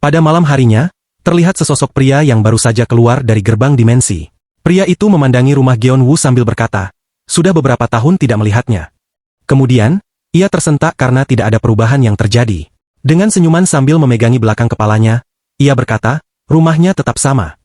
Pada malam harinya, terlihat sesosok pria yang baru saja keluar dari gerbang dimensi. Pria itu memandangi rumah Geonwoo sambil berkata, sudah beberapa tahun tidak melihatnya. Kemudian, ia tersentak karena tidak ada perubahan yang terjadi. Dengan senyuman sambil memegangi belakang kepalanya, ia berkata, rumahnya tetap sama.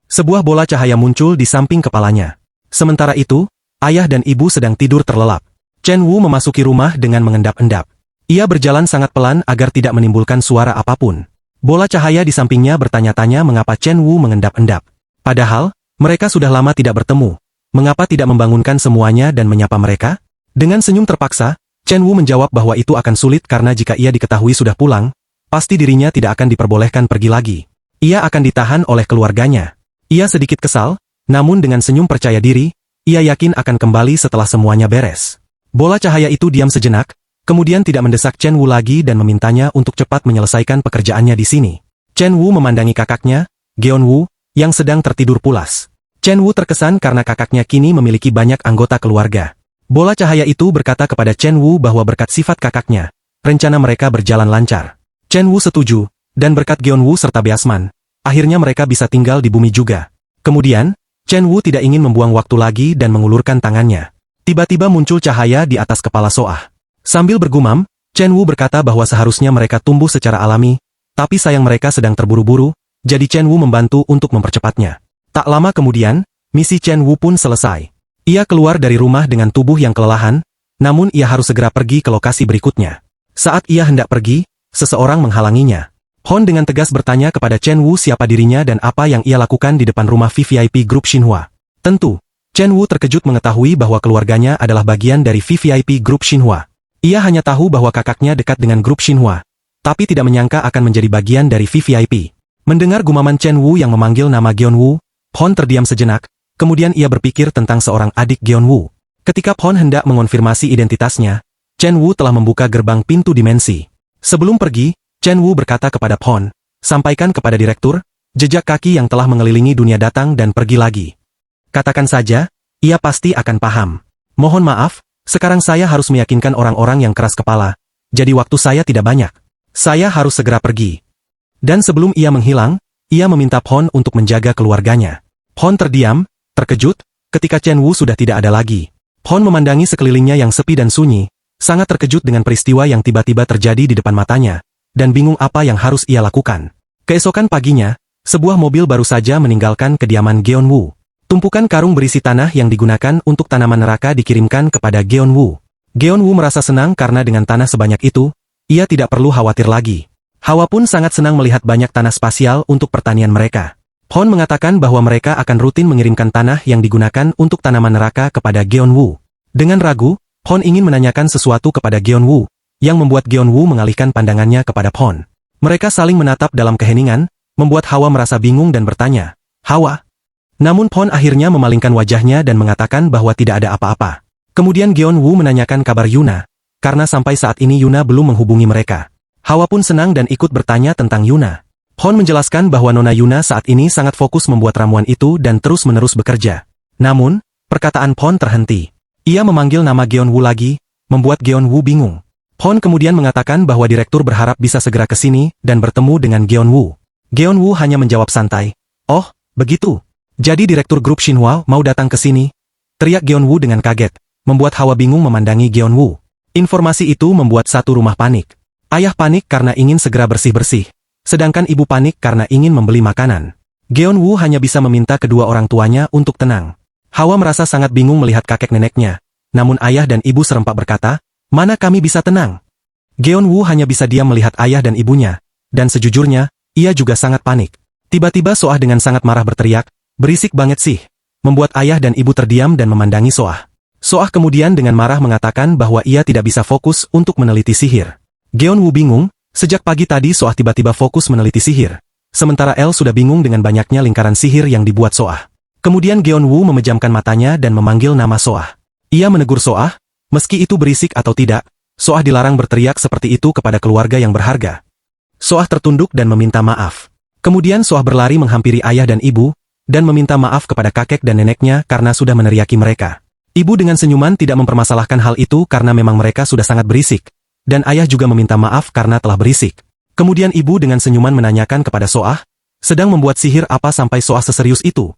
Sebuah bola cahaya muncul di samping kepalanya. Sementara itu, ayah dan ibu sedang tidur terlelap. Chen Wu memasuki rumah dengan mengendap-endap. Ia berjalan sangat pelan agar tidak menimbulkan suara apapun. Bola cahaya di sampingnya bertanya-tanya mengapa Chen Wu mengendap-endap. Padahal, mereka sudah lama tidak bertemu. Mengapa tidak membangunkan semuanya dan menyapa mereka? Dengan senyum terpaksa, Chen Wu menjawab bahwa itu akan sulit karena jika ia diketahui sudah pulang, pasti dirinya tidak akan diperbolehkan pergi lagi. Ia akan ditahan oleh keluarganya. Ia sedikit kesal, namun dengan senyum percaya diri, ia yakin akan kembali setelah semuanya beres. Bola cahaya itu diam sejenak, kemudian tidak mendesak Chen Wu lagi dan memintanya untuk cepat menyelesaikan pekerjaannya di sini. Chen Wu memandangi kakaknya, Geonwoo, yang sedang tertidur pulas. Chen Wu terkesan karena kakaknya kini memiliki banyak anggota keluarga. Bola cahaya itu berkata kepada Chen Wu bahwa berkat sifat kakaknya, rencana mereka berjalan lancar. Chen Wu setuju, dan berkat Geonwoo serta Beasman, akhirnya mereka bisa tinggal di bumi juga. Kemudian, Chen Wu tidak ingin membuang waktu lagi dan mengulurkan tangannya. Tiba-tiba muncul cahaya di atas kepala Soah. Sambil bergumam, Chen Wu berkata bahwa seharusnya mereka tumbuh secara alami, tapi sayang mereka sedang terburu-buru, jadi Chen Wu membantu untuk mempercepatnya. Tak lama kemudian, misi Chen Wu pun selesai. Ia keluar dari rumah dengan tubuh yang kelelahan, namun ia harus segera pergi ke lokasi berikutnya. Saat ia hendak pergi, seseorang menghalanginya. Hon dengan tegas bertanya kepada Chen Wu siapa dirinya dan apa yang ia lakukan di depan rumah VVIP Grup Shinhwa. Tentu, Chen Wu terkejut mengetahui bahwa keluarganya adalah bagian dari VVIP Grup Shinhwa. Ia hanya tahu bahwa kakaknya dekat dengan grup Shinhwa, tapi tidak menyangka akan menjadi bagian dari VVIP. Mendengar gumaman Chen Wu yang memanggil nama Geonwoo, Hon terdiam sejenak, kemudian ia berpikir tentang seorang adik Geonwoo. Ketika Hon hendak mengonfirmasi identitasnya, Chen Wu telah membuka gerbang pintu dimensi. Sebelum pergi, Chen Wu berkata kepada Hon, sampaikan kepada direktur, jejak kaki yang telah mengelilingi dunia datang dan pergi lagi. Katakan saja, ia pasti akan paham. Mohon maaf, sekarang saya harus meyakinkan orang-orang yang keras kepala, jadi waktu saya tidak banyak. Saya harus segera pergi. Dan sebelum ia menghilang, ia meminta Hon untuk menjaga keluarganya. Hon terdiam, terkejut, ketika Chen Wu sudah tidak ada lagi. Hon memandangi sekelilingnya yang sepi dan sunyi, sangat terkejut dengan peristiwa yang tiba-tiba terjadi di depan matanya, dan bingung apa yang harus ia lakukan. Keesokan paginya, sebuah mobil baru saja meninggalkan kediaman Geonwoo. Tumpukan karung berisi tanah yang digunakan untuk tanaman neraka dikirimkan kepada Geonwoo. Geonwoo merasa senang karena dengan tanah sebanyak itu, ia tidak perlu khawatir lagi. Hawa pun sangat senang melihat banyak tanah spasial untuk pertanian mereka. Hon mengatakan bahwa mereka akan rutin mengirimkan tanah yang digunakan untuk tanaman neraka kepada Geonwoo. Dengan ragu, Hon ingin menanyakan sesuatu kepada Geonwoo, yang membuat Geonwoo mengalihkan pandangannya kepada Hon. Mereka saling menatap dalam keheningan, membuat Hawa merasa bingung dan bertanya, Hawa? Namun Hon akhirnya memalingkan wajahnya dan mengatakan bahwa tidak ada apa-apa. Kemudian Geonwoo menanyakan kabar Yuna, karena sampai saat ini Yuna belum menghubungi mereka. Hawa pun senang dan ikut bertanya tentang Yuna. Hon menjelaskan bahwa Nona Yuna saat ini sangat fokus membuat ramuan itu dan terus-menerus bekerja. Namun, perkataan Hon terhenti. Ia memanggil nama Geonwoo lagi, membuat Geonwoo bingung. Hon kemudian mengatakan bahwa direktur berharap bisa segera ke sini dan bertemu dengan Geonwoo. Geonwoo hanya menjawab santai, oh, begitu. Jadi direktur grup Shinhwa mau datang ke sini? Teriak Geonwoo dengan kaget, membuat Hawa bingung memandangi Geonwoo. Informasi itu membuat satu rumah panik. Ayah panik karena ingin segera bersih-bersih, sedangkan ibu panik karena ingin membeli makanan. Geonwoo hanya bisa meminta kedua orang tuanya untuk tenang. Hawa merasa sangat bingung melihat kakek neneknya, namun ayah dan ibu serempak berkata, mana kami bisa tenang? Geonwoo hanya bisa diam melihat ayah dan ibunya, dan sejujurnya, ia juga sangat panik. Tiba-tiba Soah dengan sangat marah berteriak, berisik banget sih, membuat ayah dan ibu terdiam dan memandangi Soah. Soah kemudian dengan marah mengatakan bahwa ia tidak bisa fokus untuk meneliti sihir. Geonwoo bingung, sejak pagi tadi Soah tiba-tiba fokus meneliti sihir. Sementara El sudah bingung dengan banyaknya lingkaran sihir yang dibuat Soah. Kemudian Geonwoo memejamkan matanya dan memanggil nama Soah. Ia menegur Soah, meski itu berisik atau tidak, Soah dilarang berteriak seperti itu kepada keluarga yang berharga. Soah tertunduk dan meminta maaf. Kemudian Soah berlari menghampiri ayah dan ibu, dan meminta maaf kepada kakek dan neneknya karena sudah meneriaki mereka. Ibu dengan senyuman tidak mempermasalahkan hal itu karena memang mereka sudah sangat berisik, dan ayah juga meminta maaf karena telah berisik. Kemudian ibu dengan senyuman menanyakan kepada Soah, sedang membuat sihir apa sampai Soah seserius itu?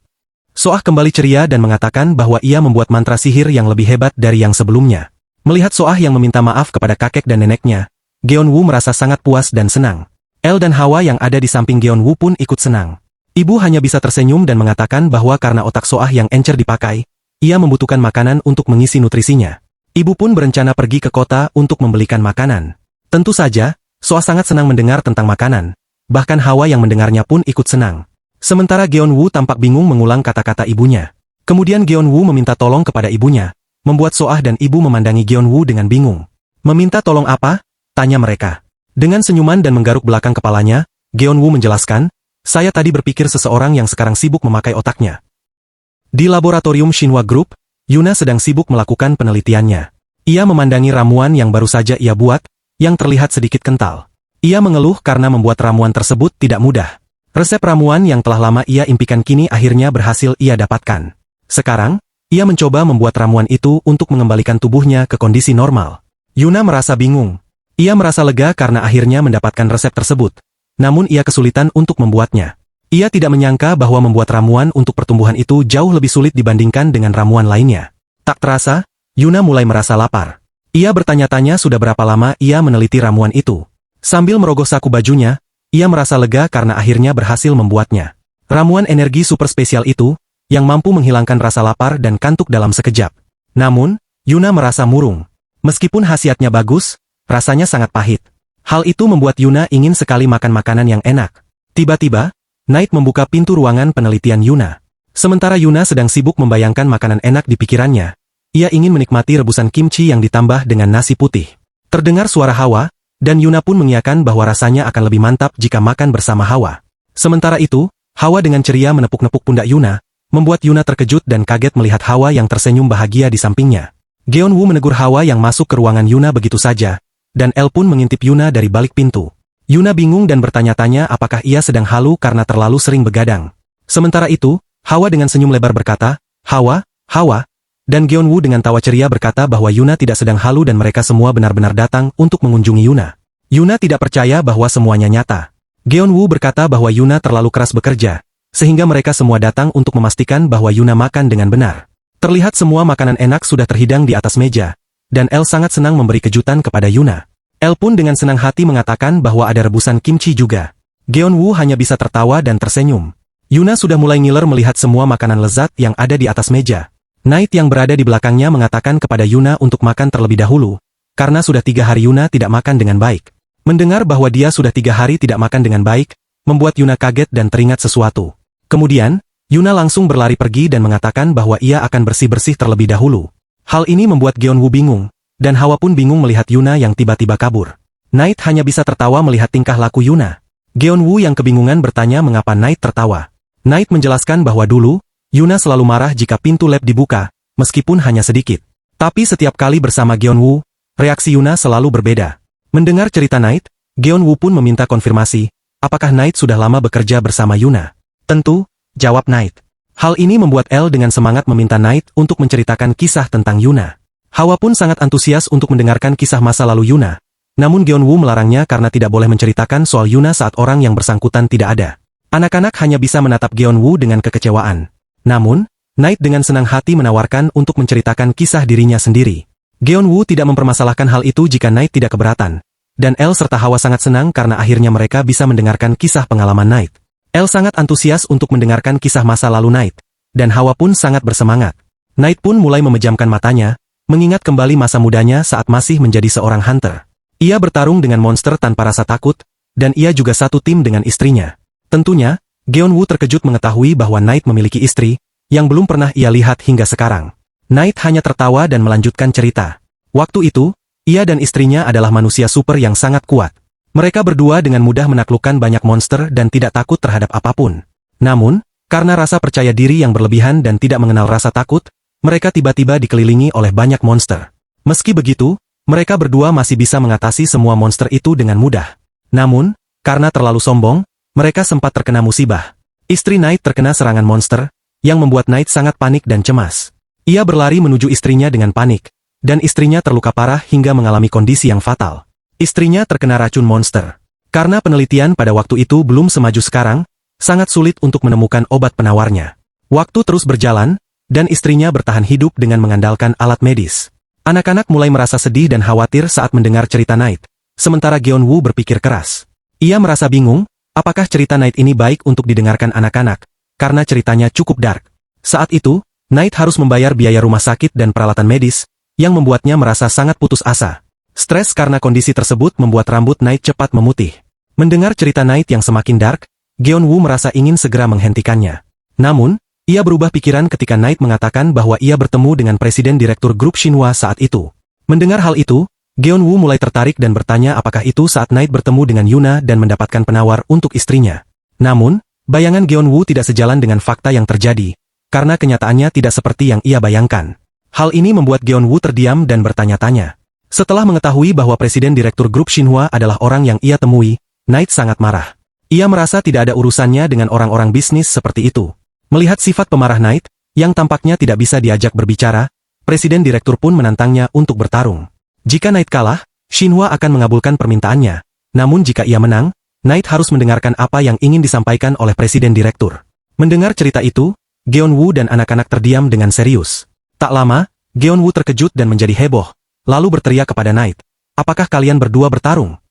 Soah kembali ceria dan mengatakan bahwa ia membuat mantra sihir yang lebih hebat dari yang sebelumnya. Melihat Soah yang meminta maaf kepada kakek dan neneknya, Geonwoo merasa sangat puas dan senang. El dan Hawa yang ada di samping Geonwoo pun ikut senang. Ibu hanya bisa tersenyum dan mengatakan bahwa karena otak Soah yang encer dipakai, ia membutuhkan makanan untuk mengisi nutrisinya. Ibu pun berencana pergi ke kota untuk membelikan makanan. Tentu saja, Soah sangat senang mendengar tentang makanan. Bahkan Hawa yang mendengarnya pun ikut senang. Sementara Geonwoo tampak bingung mengulang kata-kata ibunya. Kemudian Geonwoo meminta tolong kepada ibunya, membuat Soah dan ibu memandangi Geonwoo dengan bingung. Meminta tolong apa? Tanya mereka. Dengan senyuman dan menggaruk belakang kepalanya, Geonwoo menjelaskan, saya tadi berpikir seseorang yang sekarang sibuk memakai otaknya. Di laboratorium Shinhwa Group, Yuna sedang sibuk melakukan penelitiannya. Ia memandangi ramuan yang baru saja ia buat, yang terlihat sedikit kental. Ia mengeluh karena membuat ramuan tersebut tidak mudah. Resep ramuan yang telah lama ia impikan kini akhirnya berhasil ia dapatkan. Sekarang, ia mencoba membuat ramuan itu untuk mengembalikan tubuhnya ke kondisi normal. Yuna merasa bingung. Ia merasa lega karena akhirnya mendapatkan resep tersebut. Namun ia kesulitan untuk membuatnya. Ia tidak menyangka bahwa membuat ramuan untuk pertumbuhan itu jauh lebih sulit dibandingkan dengan ramuan lainnya. Tak terasa, Yuna mulai merasa lapar. Ia bertanya-tanya sudah berapa lama ia meneliti ramuan itu. Sambil merogoh saku bajunya, ia merasa lega karena akhirnya berhasil membuatnya. Ramuan energi super spesial itu, yang mampu menghilangkan rasa lapar dan kantuk dalam sekejap. Namun, Yuna merasa murung. Meskipun khasiatnya bagus, rasanya sangat pahit. Hal itu membuat Yuna ingin sekali makan makanan yang enak. Tiba-tiba, Knight membuka pintu ruangan penelitian Yuna. Sementara Yuna sedang sibuk membayangkan makanan enak di pikirannya, ia ingin menikmati rebusan kimchi yang ditambah dengan nasi putih. Terdengar suara Hawa, dan Yuna pun mengiyakan bahwa rasanya akan lebih mantap jika makan bersama Hawa. Sementara itu, Hawa dengan ceria menepuk-nepuk pundak Yuna, membuat Yuna terkejut dan kaget melihat Hawa yang tersenyum bahagia di sampingnya. Geonwoo menegur Hawa yang masuk ke ruangan Yuna begitu saja, dan El pun mengintip Yuna dari balik pintu. Yuna bingung dan bertanya-tanya apakah ia sedang halu karena terlalu sering begadang. Sementara itu, Hawa dengan senyum lebar berkata, Hawa, Hawa, dan Geonwoo dengan tawa ceria berkata bahwa Yuna tidak sedang halu dan mereka semua benar-benar datang untuk mengunjungi Yuna. Yuna tidak percaya bahwa semuanya nyata. Geonwoo berkata bahwa Yuna terlalu keras bekerja, sehingga mereka semua datang untuk memastikan bahwa Yuna makan dengan benar. Terlihat semua makanan enak sudah terhidang di atas meja, dan El sangat senang memberi kejutan kepada Yuna. El pun dengan senang hati mengatakan bahwa ada rebusan kimchi juga. Geonwoo hanya bisa tertawa dan tersenyum. Yuna sudah mulai ngiler melihat semua makanan lezat yang ada di atas meja. Knight yang berada di belakangnya mengatakan kepada Yuna untuk makan terlebih dahulu, karena sudah 3 hari Yuna tidak makan dengan baik. Mendengar bahwa dia sudah 3 hari tidak makan dengan baik, membuat Yuna kaget dan teringat sesuatu. Kemudian, Yuna langsung berlari pergi dan mengatakan bahwa ia akan bersih-bersih terlebih dahulu. Hal ini membuat Geonwoo bingung, dan Hawa pun bingung melihat Yuna yang tiba-tiba kabur. Knight hanya bisa tertawa melihat tingkah laku Yuna. Geonwoo yang kebingungan bertanya mengapa Knight tertawa. Knight menjelaskan bahwa dulu, Yuna selalu marah jika pintu lab dibuka, meskipun hanya sedikit. Tapi setiap kali bersama Geonwoo, reaksi Yuna selalu berbeda. Mendengar cerita Knight, Geonwoo pun meminta konfirmasi, apakah Knight sudah lama bekerja bersama Yuna. Tentu, jawab Knight. Hal ini membuat El dengan semangat meminta Knight untuk menceritakan kisah tentang Yuna. Hawa pun sangat antusias untuk mendengarkan kisah masa lalu Yuna. Namun Geonwoo melarangnya karena tidak boleh menceritakan soal Yuna saat orang yang bersangkutan tidak ada. Anak-anak hanya bisa menatap Geonwoo dengan kekecewaan. Namun, Knight dengan senang hati menawarkan untuk menceritakan kisah dirinya sendiri. Geonwoo tidak mempermasalahkan hal itu jika Knight tidak keberatan. Dan El serta Hawa sangat senang karena akhirnya mereka bisa mendengarkan kisah pengalaman Knight. El sangat antusias untuk mendengarkan kisah masa lalu Knight, dan Hawa pun sangat bersemangat. Knight pun mulai memejamkan matanya, mengingat kembali masa mudanya saat masih menjadi seorang hunter. Ia bertarung dengan monster tanpa rasa takut, dan ia juga satu tim dengan istrinya. Tentunya, Geonwoo terkejut mengetahui bahwa Knight memiliki istri, yang belum pernah ia lihat hingga sekarang. Knight hanya tertawa dan melanjutkan cerita. Waktu itu, ia dan istrinya adalah manusia super yang sangat kuat. Mereka berdua dengan mudah menaklukkan banyak monster dan tidak takut terhadap apapun. Namun, karena rasa percaya diri yang berlebihan dan tidak mengenal rasa takut, mereka tiba-tiba dikelilingi oleh banyak monster. Meski begitu, mereka berdua masih bisa mengatasi semua monster itu dengan mudah. Namun, karena terlalu sombong, mereka sempat terkena musibah. Istri Knight terkena serangan monster, yang membuat Knight sangat panik dan cemas. Ia berlari menuju istrinya dengan panik, dan istrinya terluka parah hingga mengalami kondisi yang fatal. Istrinya terkena racun monster. Karena penelitian pada waktu itu belum semaju sekarang, sangat sulit untuk menemukan obat penawarnya. Waktu terus berjalan, dan istrinya bertahan hidup dengan mengandalkan alat medis. Anak-anak mulai merasa sedih dan khawatir saat mendengar cerita Knight, sementara Geon-woo berpikir keras. Ia merasa bingung, apakah cerita Knight ini baik untuk didengarkan anak-anak, karena ceritanya cukup dark. Saat itu, Knight harus membayar biaya rumah sakit dan peralatan medis, yang membuatnya merasa sangat putus asa. Stres karena kondisi tersebut membuat rambut Knight cepat memutih. Mendengar cerita Knight yang semakin dark, Geon-woo merasa ingin segera menghentikannya. Namun, ia berubah pikiran ketika Knight mengatakan bahwa ia bertemu dengan Presiden Direktur Grup Shinhwa saat itu. Mendengar hal itu, Geon-woo mulai tertarik dan bertanya apakah itu saat Knight bertemu dengan Yuna dan mendapatkan penawar untuk istrinya. Namun, bayangan Geon-woo tidak sejalan dengan fakta yang terjadi, karena kenyataannya tidak seperti yang ia bayangkan. Hal ini membuat Geon-woo terdiam dan bertanya-tanya. Setelah mengetahui bahwa Presiden Direktur Grup Shinhwa adalah orang yang ia temui, Knight sangat marah. Ia merasa tidak ada urusannya dengan orang-orang bisnis seperti itu. Melihat sifat pemarah Knight, yang tampaknya tidak bisa diajak berbicara, Presiden Direktur pun menantangnya untuk bertarung. Jika Knight kalah, Shinhwa akan mengabulkan permintaannya. Namun jika ia menang, Knight harus mendengarkan apa yang ingin disampaikan oleh Presiden Direktur. Mendengar cerita itu, Geon-woo dan anak-anak terdiam dengan serius. Tak lama, Geon-woo terkejut dan menjadi heboh, lalu berteriak kepada Knight, "Apakah kalian berdua bertarung?"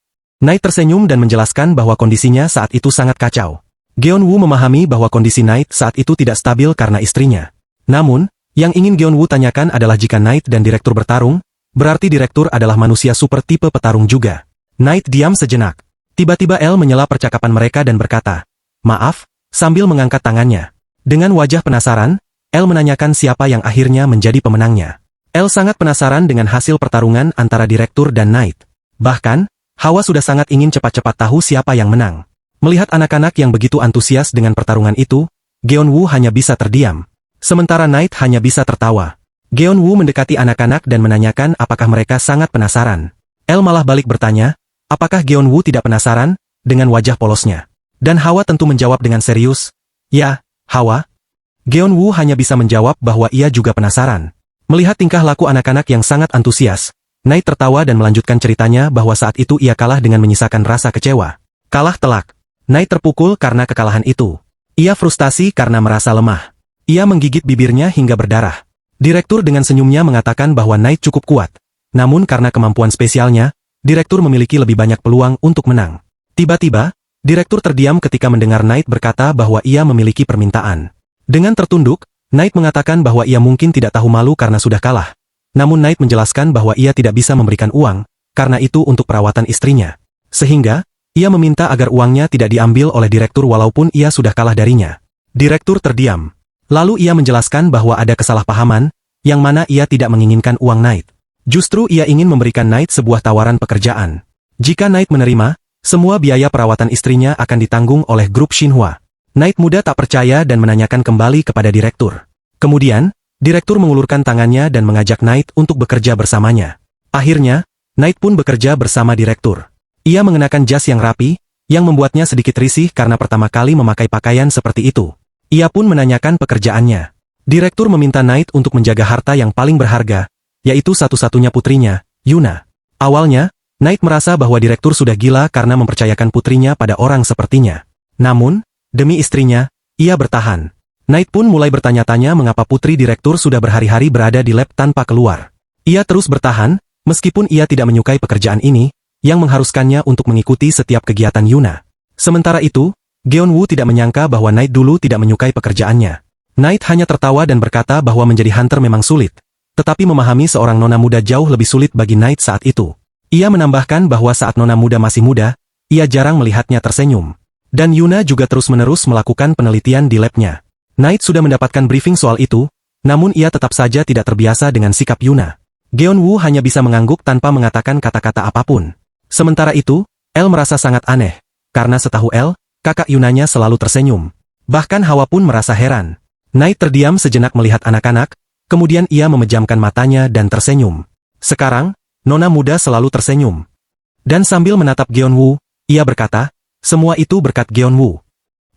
Knight tersenyum dan menjelaskan bahwa kondisinya saat itu sangat kacau. Geon-woo memahami bahwa kondisi Knight saat itu tidak stabil karena istrinya. Namun, yang ingin Geon-woo tanyakan adalah jika Knight dan Direktur bertarung, berarti Direktur adalah manusia super tipe petarung juga. Knight diam sejenak. Tiba-tiba Elle menyela percakapan mereka dan berkata, "Maaf," sambil mengangkat tangannya. Dengan wajah penasaran, Elle menanyakan siapa yang akhirnya menjadi pemenangnya. Elle sangat penasaran dengan hasil pertarungan antara Direktur dan Knight. Bahkan, Hawa sudah sangat ingin cepat-cepat tahu siapa yang menang. Melihat anak-anak yang begitu antusias dengan pertarungan itu, Geon-woo hanya bisa terdiam. Sementara Knight hanya bisa tertawa. Geon-woo mendekati anak-anak dan menanyakan apakah mereka sangat penasaran. Elle malah balik bertanya, apakah Geon-woo tidak penasaran, dengan wajah polosnya. Dan Hawa tentu menjawab dengan serius, "Ya, Hawa." Geon-woo hanya bisa menjawab bahwa ia juga penasaran. Melihat tingkah laku anak-anak yang sangat antusias, Knight tertawa dan melanjutkan ceritanya bahwa saat itu ia kalah dengan menyisakan rasa kecewa. Kalah telak. Knight terpukul karena kekalahan itu. Ia frustasi karena merasa lemah. Ia menggigit bibirnya hingga berdarah. Direktur dengan senyumnya mengatakan bahwa Knight cukup kuat. Namun karena kemampuan spesialnya, Direktur memiliki lebih banyak peluang untuk menang. Tiba-tiba, Direktur terdiam ketika mendengar Knight berkata bahwa ia memiliki permintaan. Dengan tertunduk, Knight mengatakan bahwa ia mungkin tidak tahu malu karena sudah kalah. Namun Knight menjelaskan bahwa ia tidak bisa memberikan uang, karena itu untuk perawatan istrinya. Sehingga, ia meminta agar uangnya tidak diambil oleh Direktur walaupun ia sudah kalah darinya. Direktur terdiam. Lalu ia menjelaskan bahwa ada kesalahpahaman, yang mana ia tidak menginginkan uang Knight. Justru ia ingin memberikan Knight sebuah tawaran pekerjaan. Jika Knight menerima, semua biaya perawatan istrinya akan ditanggung oleh Grup Shinhwa. Knight muda tak percaya dan menanyakan kembali kepada Direktur. Kemudian, Direktur mengulurkan tangannya dan mengajak Knight untuk bekerja bersamanya. Akhirnya, Knight pun bekerja bersama Direktur. Ia mengenakan jas yang rapi, yang membuatnya sedikit risih karena pertama kali memakai pakaian seperti itu. Ia pun menanyakan pekerjaannya. Direktur meminta Knight untuk menjaga harta yang paling berharga, yaitu satu-satunya putrinya, Yuna. Awalnya, Knight merasa bahwa Direktur sudah gila karena mempercayakan putrinya pada orang sepertinya. Namun, demi istrinya, ia bertahan. Knight pun mulai bertanya-tanya mengapa putri Direktur sudah berhari-hari berada di lab tanpa keluar. Ia terus bertahan, meskipun ia tidak menyukai pekerjaan ini, yang mengharuskannya untuk mengikuti setiap kegiatan Yuna. Sementara itu, Geon-woo tidak menyangka bahwa Knight dulu tidak menyukai pekerjaannya. Knight hanya tertawa dan berkata bahwa menjadi hunter memang sulit, tetapi memahami seorang nona muda jauh lebih sulit bagi Knight saat itu. Ia menambahkan bahwa saat nona muda masih muda, ia jarang melihatnya tersenyum. Dan Yuna juga terus-menerus melakukan penelitian di labnya. Knight sudah mendapatkan briefing soal itu, namun ia tetap saja tidak terbiasa dengan sikap Yuna. Geon-woo hanya bisa mengangguk tanpa mengatakan kata-kata apapun. Sementara itu, Elle merasa sangat aneh, karena setahu Elle, kakak Yunanya selalu tersenyum. Bahkan Hawa pun merasa heran. Knight terdiam sejenak melihat anak-anak, kemudian ia memejamkan matanya dan tersenyum. Sekarang, nona muda selalu tersenyum. Dan sambil menatap Geon-woo, ia berkata, semua itu berkat Geon-woo.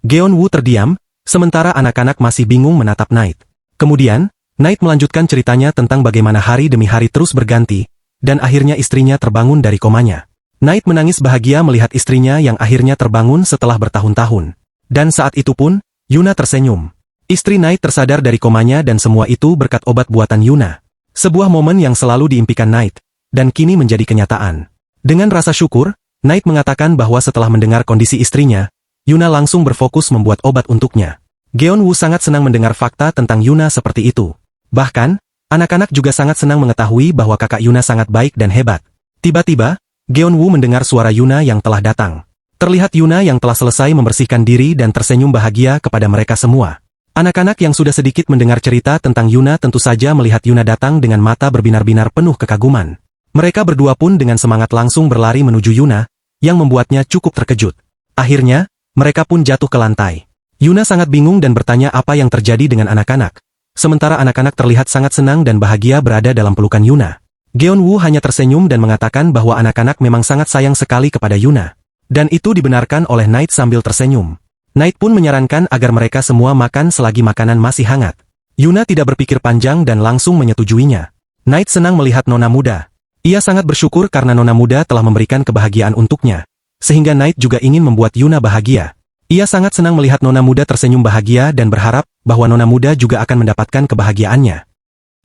Geon-woo terdiam, sementara anak-anak masih bingung menatap Knight. Kemudian, Knight melanjutkan ceritanya tentang bagaimana hari demi hari terus berganti, dan akhirnya istrinya terbangun dari komanya. Night menangis bahagia melihat istrinya yang akhirnya terbangun setelah bertahun-tahun. Dan saat itu pun, Yuna tersenyum. Istri Night tersadar dari komanya dan semua itu berkat obat buatan Yuna. Sebuah momen yang selalu diimpikan Night, dan kini menjadi kenyataan. Dengan rasa syukur, Night mengatakan bahwa setelah mendengar kondisi istrinya, Yuna langsung berfokus membuat obat untuknya. Geon-woo sangat senang mendengar fakta tentang Yuna seperti itu. Bahkan, anak-anak juga sangat senang mengetahui bahwa kakak Yuna sangat baik dan hebat. Tiba-tiba, Geon-woo mendengar suara Yuna yang telah datang. Terlihat Yuna yang telah selesai membersihkan diri dan tersenyum bahagia kepada mereka semua. Anak-anak yang sudah sedikit mendengar cerita tentang Yuna tentu saja melihat Yuna datang dengan mata berbinar-binar penuh kekaguman. Mereka berdua pun dengan semangat langsung berlari menuju Yuna, yang membuatnya cukup terkejut. Akhirnya, mereka pun jatuh ke lantai. Yuna sangat bingung dan bertanya apa yang terjadi dengan anak-anak. Sementara anak-anak terlihat sangat senang dan bahagia berada dalam pelukan Yuna. Geon-woo hanya tersenyum dan mengatakan bahwa anak-anak memang sangat sayang sekali kepada Yuna. Dan itu dibenarkan oleh Night sambil tersenyum. Night pun menyarankan agar mereka semua makan selagi makanan masih hangat. Yuna tidak berpikir panjang dan langsung menyetujuinya. Night senang melihat nona muda. Ia sangat bersyukur karena nona muda telah memberikan kebahagiaan untuknya. Sehingga Night juga ingin membuat Yuna bahagia. Ia sangat senang melihat nona muda tersenyum bahagia dan berharap bahwa nona muda juga akan mendapatkan kebahagiaannya.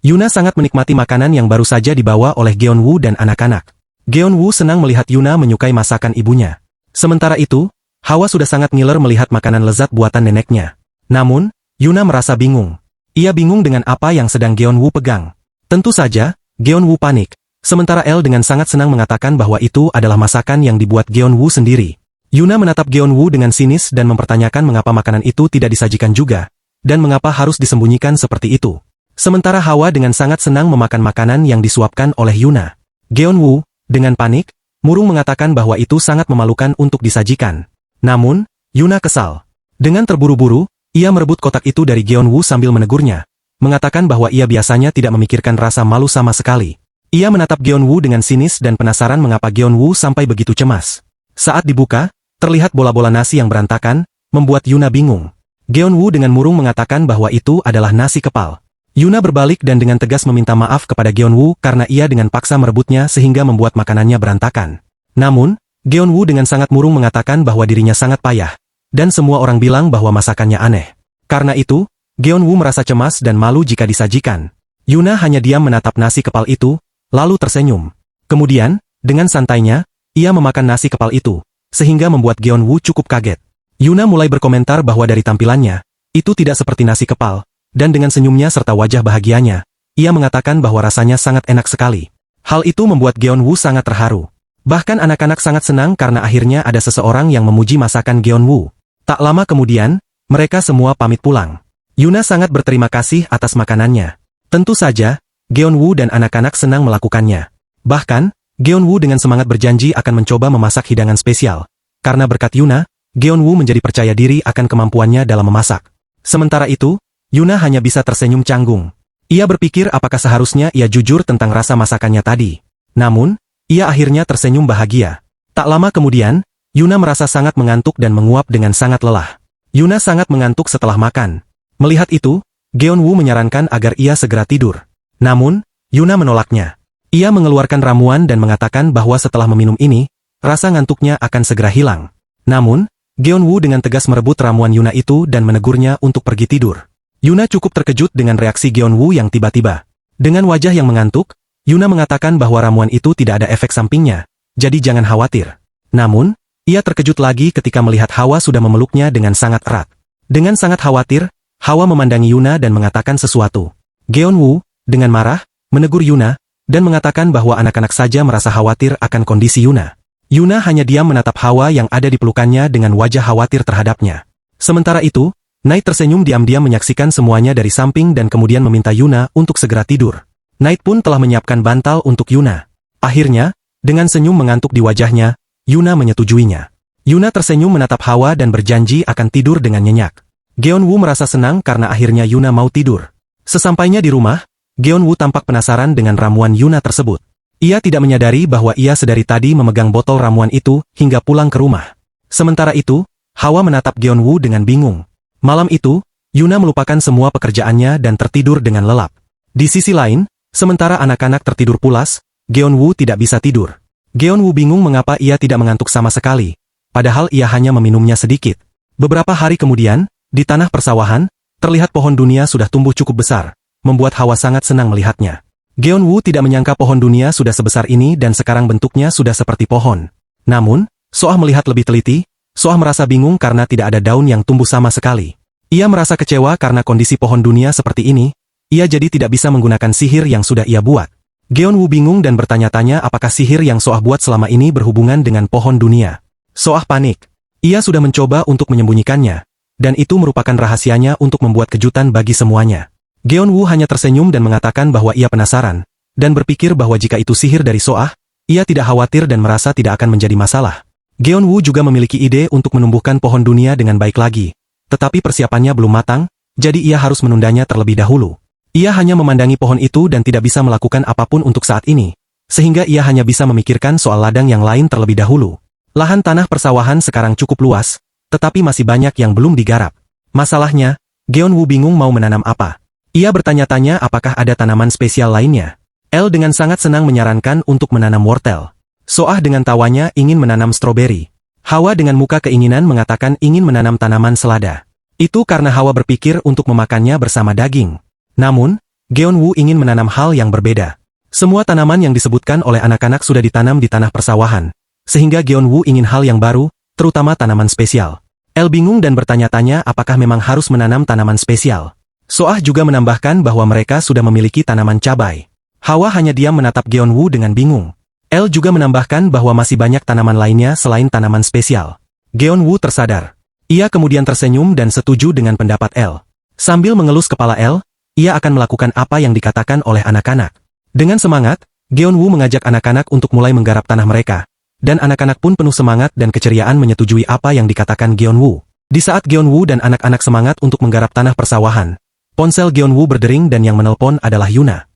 Yuna sangat menikmati makanan yang baru saja dibawa oleh Geon-woo dan anak-anak. Geon-woo senang melihat Yuna menyukai masakan ibunya. Sementara itu, Hawa sudah sangat ngiler melihat makanan lezat buatan neneknya. Namun, Yuna merasa bingung. Ia bingung dengan apa yang sedang Geon-woo pegang. Tentu saja, Geon-woo panik. Sementara El dengan sangat senang mengatakan bahwa itu adalah masakan yang dibuat Geon-woo sendiri. Yuna menatap Geon-woo dengan sinis dan mempertanyakan mengapa makanan itu tidak disajikan juga, dan mengapa harus disembunyikan seperti itu. Sementara Hawa dengan sangat senang memakan makanan yang disuapkan oleh Yuna. Geon-woo, dengan panik, murung mengatakan bahwa itu sangat memalukan untuk disajikan. Namun, Yuna kesal. Dengan terburu-buru, ia merebut kotak itu dari Geon-woo sambil menegurnya, mengatakan bahwa ia biasanya tidak memikirkan rasa malu sama sekali. Ia menatap Geon-woo dengan sinis dan penasaran mengapa Geon-woo sampai begitu cemas. Saat dibuka, terlihat bola-bola nasi yang berantakan, membuat Yuna bingung. Geon-woo dengan murung mengatakan bahwa itu adalah nasi kepal. Yuna berbalik dan dengan tegas meminta maaf kepada Geon-woo karena ia dengan paksa merebutnya sehingga membuat makanannya berantakan. Namun, Geon-woo dengan sangat murung mengatakan bahwa dirinya sangat payah, dan semua orang bilang bahwa masakannya aneh. Karena itu, Geon-woo merasa cemas dan malu jika disajikan. Yuna hanya diam menatap nasi kepal itu, lalu tersenyum. Kemudian, dengan santainya, ia memakan nasi kepal itu, sehingga membuat Geon-woo cukup kaget. Yuna mulai berkomentar bahwa dari tampilannya, itu tidak seperti nasi kepal, dan dengan senyumnya serta wajah bahagianya, ia mengatakan bahwa rasanya sangat enak sekali. Hal itu membuat Geon-woo sangat terharu. Bahkan anak-anak sangat senang karena akhirnya ada seseorang yang memuji masakan Geon-woo. Tak lama kemudian, mereka semua pamit pulang. Yuna sangat berterima kasih atas makanannya. Tentu saja, Geon-woo dan anak-anak senang melakukannya. Bahkan, Geon-woo dengan semangat berjanji akan mencoba memasak hidangan spesial. Karena berkat Yuna, Geon-woo menjadi percaya diri akan kemampuannya dalam memasak. Sementara itu, Yuna hanya bisa tersenyum canggung. Ia berpikir apakah seharusnya ia jujur tentang rasa masakannya tadi. Namun, ia akhirnya tersenyum bahagia. Tak lama kemudian, Yuna merasa sangat mengantuk dan menguap dengan sangat lelah. Yuna sangat mengantuk setelah makan. Melihat itu, Geon-woo menyarankan agar ia segera tidur. Namun, Yuna menolaknya. Ia mengeluarkan ramuan dan mengatakan bahwa setelah meminum ini, rasa ngantuknya akan segera hilang. Namun, Geon-woo dengan tegas merebut ramuan Yuna itu dan menegurnya untuk pergi tidur. Yuna cukup terkejut dengan reaksi Geon-woo yang tiba-tiba. Dengan wajah yang mengantuk, Yuna mengatakan bahwa ramuan itu tidak ada efek sampingnya, jadi jangan khawatir. Namun, ia terkejut lagi ketika melihat Hawa sudah memeluknya dengan sangat erat. Dengan sangat khawatir, Hawa memandangi Yuna dan mengatakan sesuatu. Geon-woo, dengan marah, menegur Yuna, dan mengatakan bahwa anak-anak saja merasa khawatir akan kondisi Yuna. Yuna hanya diam menatap Hawa yang ada di pelukannya dengan wajah khawatir terhadapnya. Sementara itu, Night tersenyum diam-diam menyaksikan semuanya dari samping dan kemudian meminta Yuna untuk segera tidur. Night pun telah menyiapkan bantal untuk Yuna. Akhirnya, dengan senyum mengantuk di wajahnya, Yuna menyetujuinya. Yuna tersenyum menatap Hawa dan berjanji akan tidur dengan nyenyak. Geon-woo merasa senang karena akhirnya Yuna mau tidur. Sesampainya di rumah, Geon-woo tampak penasaran dengan ramuan Yuna tersebut. Ia tidak menyadari bahwa ia sedari tadi memegang botol ramuan itu hingga pulang ke rumah. Sementara itu, Hawa menatap Geon-woo dengan bingung. Malam itu, Yuna melupakan semua pekerjaannya dan tertidur dengan lelap. Di sisi lain, sementara anak-anak tertidur pulas, Geon-woo tidak bisa tidur. Geon-woo bingung mengapa ia tidak mengantuk sama sekali, padahal ia hanya meminumnya sedikit. Beberapa hari kemudian, di tanah persawahan, terlihat pohon dunia sudah tumbuh cukup besar, membuat Hawa sangat senang melihatnya. Geon-woo tidak menyangka pohon dunia sudah sebesar ini dan sekarang bentuknya sudah seperti pohon. Namun, Soah melihat lebih teliti, Soah merasa bingung karena tidak ada daun yang tumbuh sama sekali. Ia merasa kecewa karena kondisi pohon dunia seperti ini, ia jadi tidak bisa menggunakan sihir yang sudah ia buat. Geon-woo bingung dan bertanya-tanya apakah sihir yang Soah buat selama ini berhubungan dengan pohon dunia. Soah panik. Ia sudah mencoba untuk menyembunyikannya, dan itu merupakan rahasianya untuk membuat kejutan bagi semuanya. Geon-woo hanya tersenyum dan mengatakan bahwa ia penasaran, dan berpikir bahwa jika itu sihir dari Soah, ia tidak khawatir dan merasa tidak akan menjadi masalah. Geon-woo juga memiliki ide untuk menumbuhkan pohon dunia dengan baik lagi, tetapi persiapannya belum matang, jadi ia harus menundanya terlebih dahulu. Ia hanya memandangi pohon itu dan tidak bisa melakukan apapun untuk saat ini, sehingga ia hanya bisa memikirkan soal ladang yang lain terlebih dahulu. Lahan tanah persawahan sekarang cukup luas, tetapi masih banyak yang belum digarap. Masalahnya, Geon-woo bingung mau menanam apa. Ia bertanya-tanya apakah ada tanaman spesial lainnya. El dengan sangat senang menyarankan untuk menanam wortel. Soah dengan tawanya ingin menanam stroberi. Hawa dengan muka keinginan mengatakan ingin menanam tanaman selada. Itu karena Hawa berpikir untuk memakannya bersama daging. Namun, Geon-woo ingin menanam hal yang berbeda. Semua tanaman yang disebutkan oleh anak-anak sudah ditanam di tanah persawahan, sehingga Geon-woo ingin hal yang baru, terutama tanaman spesial. El bingung dan bertanya-tanya apakah memang harus menanam tanaman spesial. Soah juga menambahkan bahwa mereka sudah memiliki tanaman cabai. Hawa hanya diam menatap Geon-woo dengan bingung. El juga menambahkan bahwa masih banyak tanaman lainnya selain tanaman spesial. Geon-woo tersadar. Ia kemudian tersenyum dan setuju dengan pendapat El. Sambil mengelus kepala El, ia akan melakukan apa yang dikatakan oleh anak-anak. Dengan semangat, Geon-woo mengajak anak-anak untuk mulai menggarap tanah mereka, dan anak-anak pun penuh semangat dan keceriaan menyetujui apa yang dikatakan Geon-woo. Di saat Geon-woo dan anak-anak semangat untuk menggarap tanah persawahan, ponsel Geon-woo berdering dan yang menelpon adalah Yuna.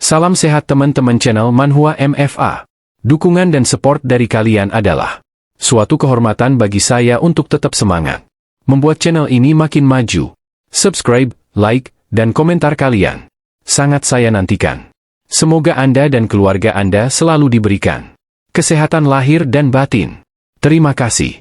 Salam sehat teman-teman channel Manhwa MFA. Dukungan dan support dari kalian adalah suatu kehormatan bagi saya untuk tetap semangat membuat channel ini makin maju. Subscribe, like, dan komentar kalian sangat saya nantikan. Semoga Anda dan keluarga Anda selalu diberikan kesehatan lahir dan batin. Terima kasih.